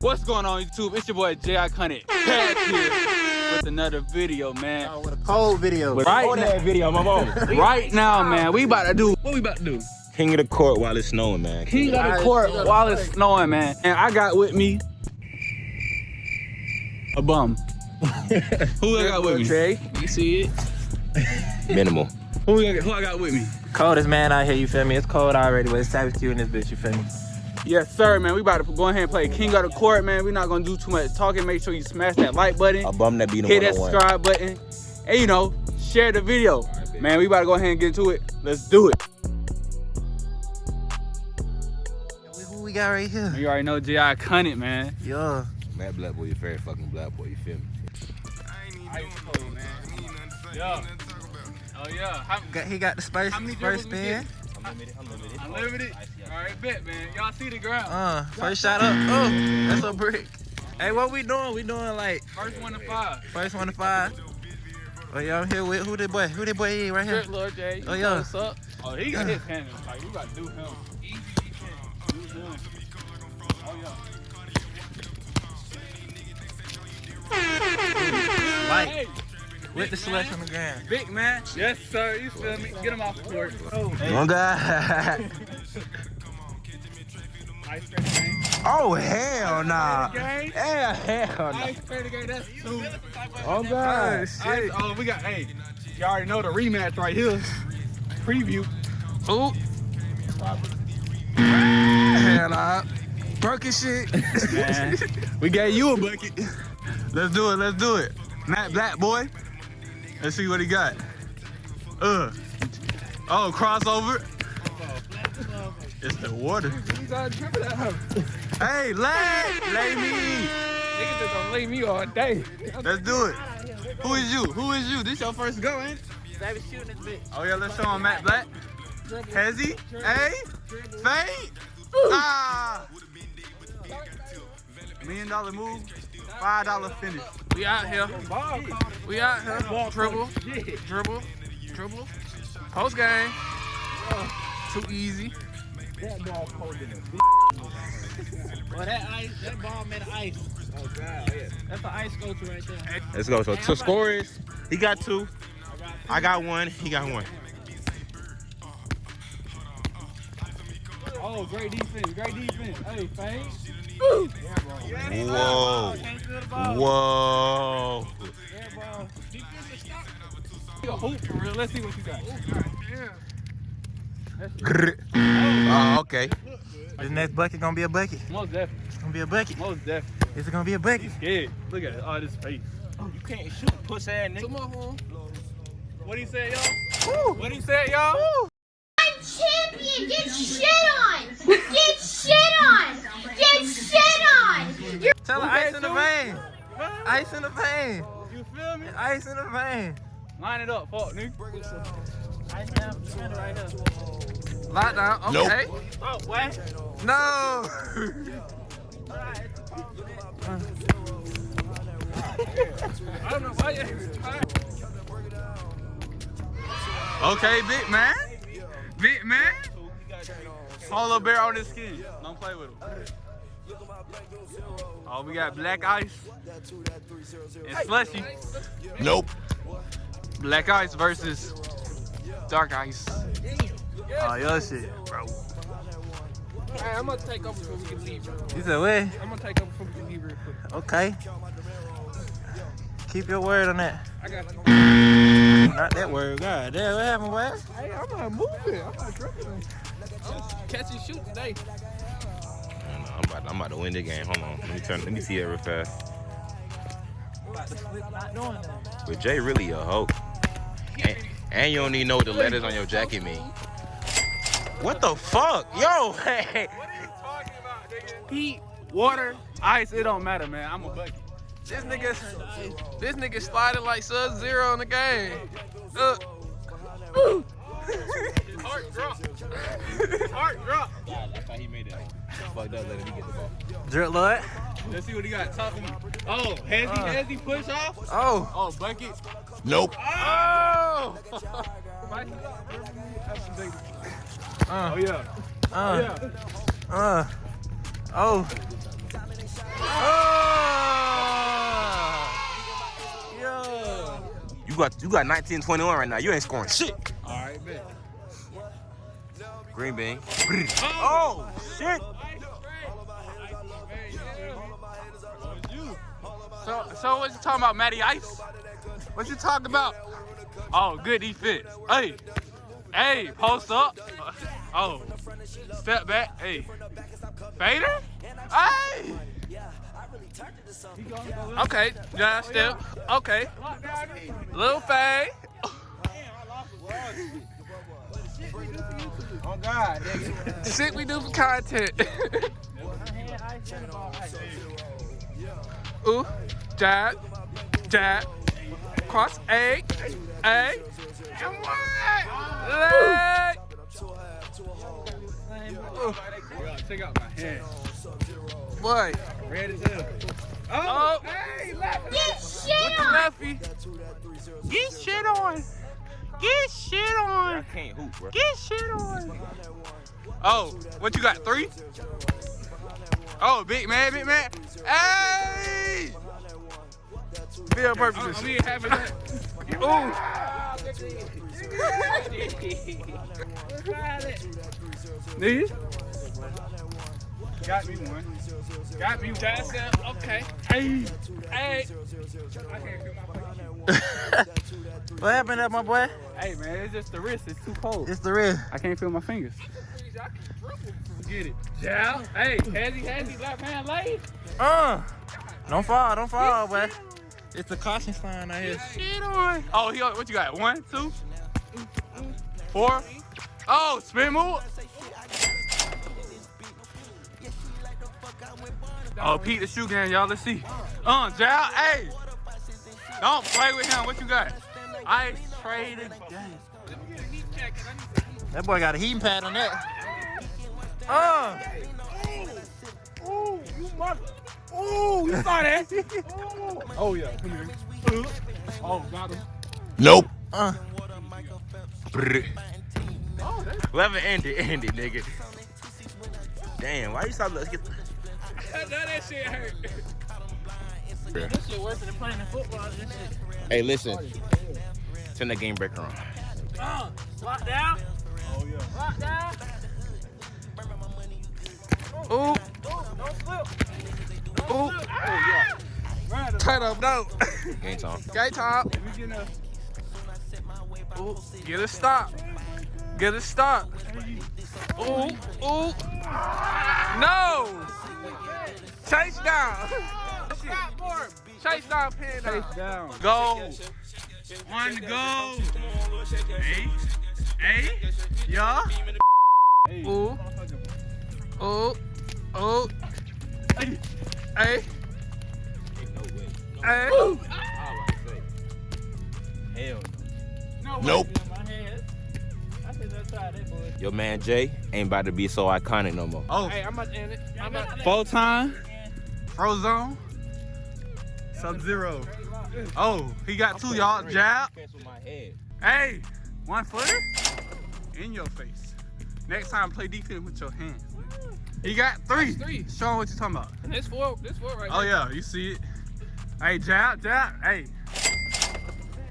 What's going on YouTube? It's your boy J.I. Cunning back here with another video, man. With a cold video. That video, my mom. Right now, man, we about to do, what we about to do? King of the court while it's snowing, man. King of the court while it's snowing, man. And I got with me a bum. Who I got with me? Trey, you see it? Minimal. Who I got with me? Coldest man out here, you feel me? It's cold already, but it's time to in this bitch, you feel me? Yes, sir, man. We about to go ahead and play King of the Court, man. We're not gonna do too much talking. Make sure you smash that like button. A bum that beat him hit that 101. subscribe button. And you know, share the video. Man, we about to go ahead and get into it. Let's do it. Who we got right here? You already know J.I. Cunning, man. Yo. Mad black boy, you very fucking black boy, you feel me? Ice cold, man. Yeah. Oh yeah. He got the first spin. Unlimited. All right, bet, man. Y'all see the ground. First shot up. Oh, that's a brick. Hey, what we doing? We doing like First 1 to 5. first 1 to 5. Oh yeah, I'm here with who that boy is right here? Good Lord J. Oh yeah. What's up? Oh, he got his hand in the fight. We got to do him. Easy do him. Oh yeah. Like Hey. with the slush on the ground. Big man. Yes, sir. You feel me? Get him off the court. Oh, hey. Oh God. Ice cream game. Oh hell nah. Game. Hell nah. Ice cream game. That's 2. Oh God. Shit. Oh, we got, hey, you already know the rematch right here. Preview. Ooh. Hell nah. Broken shit. Man, we gave you a bucket. Let's do it. Matt Black boy. Let's see what he got. Oh, crossover. It's the water. Hey, lay me. Niggas just gonna lay me all day. Let's do it. Who is you? This your first go, ain't it? Oh yeah, let's show him Matt Black. Hezzy, hey, fade. Ah. $1 million move, $5 finish. We out here. Dribble. Post game. Too easy. That ball cold in it. Well, that ball made of ice. Oh God, yeah. That's the ice sculpture right there. Let's go. So two scores. He got 2. I got 1. He got 1. Oh, great defense. Hey, fade. Whoa. Whoa. You a hoop for real. Let's see what you got. Oh, okay. This next bucket gonna be a bucket. Most definitely. It's gonna be a bucket. Most definitely. It's gonna be a bucket. Scared. Look at all this space. You can't shoot, puss ass nigga. What he said, y'all? What he said, y'all? I'm champion! Get shit on! Get shit on! Get shit on! You're Tell her ice in the vein. Ice in the vein. You feel me? Ice in the vein. Line it up, fuck, nigga. Ice down, defender right here. Lockdown. Okay. Oh, what? No. I don't know why you. Okay, big man. Polar bear on his skin. Don't play with him. Oh, we got black ice and slushy. Nope. Black ice versus dark ice. Oh, your shit, bro. Hey, I'm gonna take over before we can leave, bro. You said what? I'm gonna take over before we can leave real quick. Okay. Keep your word on that. I got you. Not that word. God damn, what happened, boy? Hey, I'm not moving. I'm not dribbling. I'm catch and shoot today. I'm about to win the game. Hold on. Let me see it real fast. Not doing that. But Jay really a hoe. And you don't even know what the letters on your jacket mean. What the fuck? Yo, hey. What are you talking about, nigga? Heat, water, ice, it don't matter, man. I'm a bucket. This nigga sliding like Sub-Zero in the game. Heart drop. Yeah, that's how he made it. Fucked up, letting me get the ball. Drip Lord. Let's see what he got. Talk to me. Oh, has he push off? Oh. Oh, bucket. Nope. Oh. Oh yeah. Oh. Yeah. You got 19-21 right now. You ain't scoring shit. All right, bet. Green bean. Oh shit. So what you talking about, Matty Ice? What you talking about? Oh, good defense. Hey, post up. Oh, step back. Hey, fader. Hey. Okay, yeah, step. Okay, little fade. Oh God, nigga. Shit we do for content. Ooh, jab, cross, A, and one, leg. Check out my hand. Boy. Red as hell. Oh, Hey, left. Get shit on. Lefty. Get shit on. Get shit on. I can't hoop, bro. Get shit on. Oh, what you got? 3? Oh, big man. Hey! Field purposes. I'm here having that. Ooh. Nigga. Got me one. Okay. Hey. I can't feel my What happened there, my boy? Hey man, it's just the wrist. It's too cold. It's the red. I can't feel my fingers. Get it. Yeah. Hey, has he left hand laid? Don't fall, boy. It's the caution sign out here. Shit on. Oh, what you got? 1, 2, 4. Oh, spin move. Oh, Pete the shoe game, y'all. Let's see. Jal. Hey. Don't play with him. What you got? I traded game. That boy got a heating pad on that. Ooh, you mother. Ooh, you saw that? Ooh. Oh, yeah. Come here. Oh, got him. Nope. Whoever ended, nigga. Damn, why you stop? Let's get. I know that shit hurt. This shit worse than playing football. This shit. Hey, listen. Turn that game breaker on. Lock down. Oh, yeah. Lock down. Ooh. Don't slip. Ooh. Oh, yeah. Turn up, no. Game time. Game time. Ooh. Get a stop. Get a stop. Ooh. Ooh. No. Chase down. Chase down, pin down. Chase down. Go. 1 to go. Hey. Yeah. Ooh. Ooh. Ooh. Hey. Hey. Hey. Hell No. Nope. I think that's how they boy. Your man Jay ain't about to be so iconic no more. Oh. Hey, I'm about to end it. I'm about to Full time. Frozone. Sub-Zero. Oh, he got 2, y'all. Jab. Hey, 1 footer. In your face. Next time, play defense with your hands. He got 3. That's 3. Show him what you talking about. And this 4 right Oh here. yeah, you see it. Hey, jab. Hey.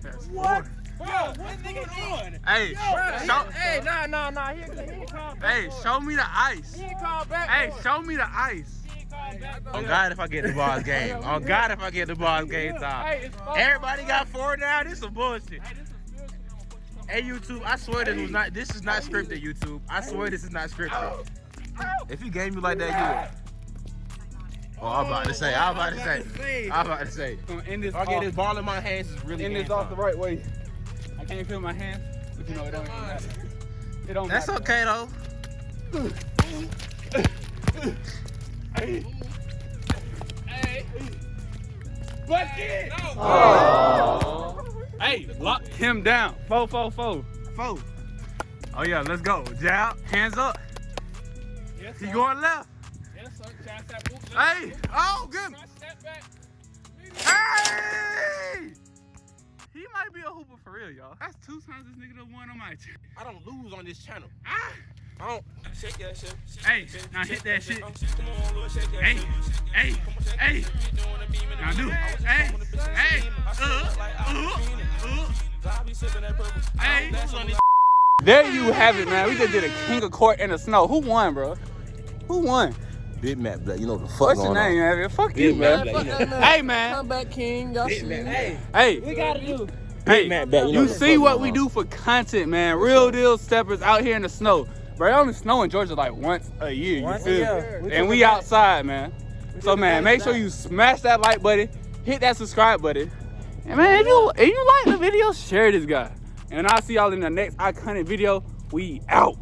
That's 4. Bro, what nigga doing? Hey, Hey, nah. He ain't called back. hey, show me the ice. He ain't called back. Hey, show me the ice. He ain't called back. On God, if I get the boss game. On God, if I get the boss game time. Hey, it's fun. Everybody got 4 now. This some bullshit. Hey YouTube, I swear this is not scripted. YouTube, I swear this is not scripted. If you gave me like that, you would. Oh, I'm about to say. Gonna end this If I get off, this ball in my hands, it's really end game this off time. the right way. I can't feel my hands, but you know it don't even matter. It don't That's matter. okay though. Let's get it. Hey, lock him down. 4. Oh yeah, let's go. Jab, hands up. Yes, He going left. Yes, sir. Chance that boot. Hey, oh good. Step back. Hey! He might be a hooper for real, y'all. That's 2 times this nigga done won on my channel. I don't lose on this channel. Shake that shit. Hey, now hit that shit. Hey, hey, hey. Now do it. Hey, hey. Hey, who's on this? There you have it, man. We just did a king of court in the snow. Who won, bro? Who won? Big Mac Black, you know what the fuck What's your going name, on. man? Fuck you, man. Hey, man. Come back, King. Y'all see me. Hey. We gotta do. Hey, Mac Black, you what the see fuck what going we on. do for content, man. Real deal steppers out here in the snow. Bro, it only snow in Georgia like once a year, you feel me? And we outside, man. So, man, make sure you smash that like button, hit that subscribe button. And, man, if you like the video, share this guy. And I'll see y'all in the next iconic video. We out.